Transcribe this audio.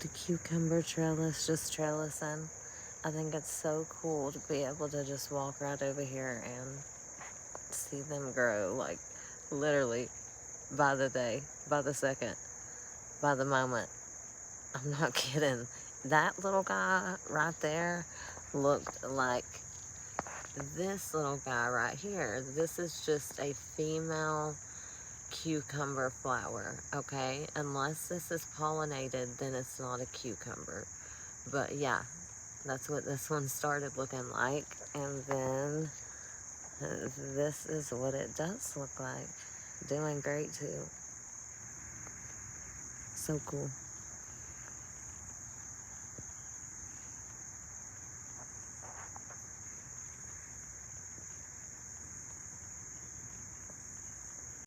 the cucumber trellis, just trellising. I think it's so cool to be able to just walk right over here and see them grow, like literally by the day, by the second, by the moment. I'm not kidding. That little guy right there looked like this little guy right here. This is just a female cucumber flower, okay? Unless this is pollinated, then it's not a cucumber. But yeah, that's what this one started looking like. And then this is what it does look like. Doing great too. So cool.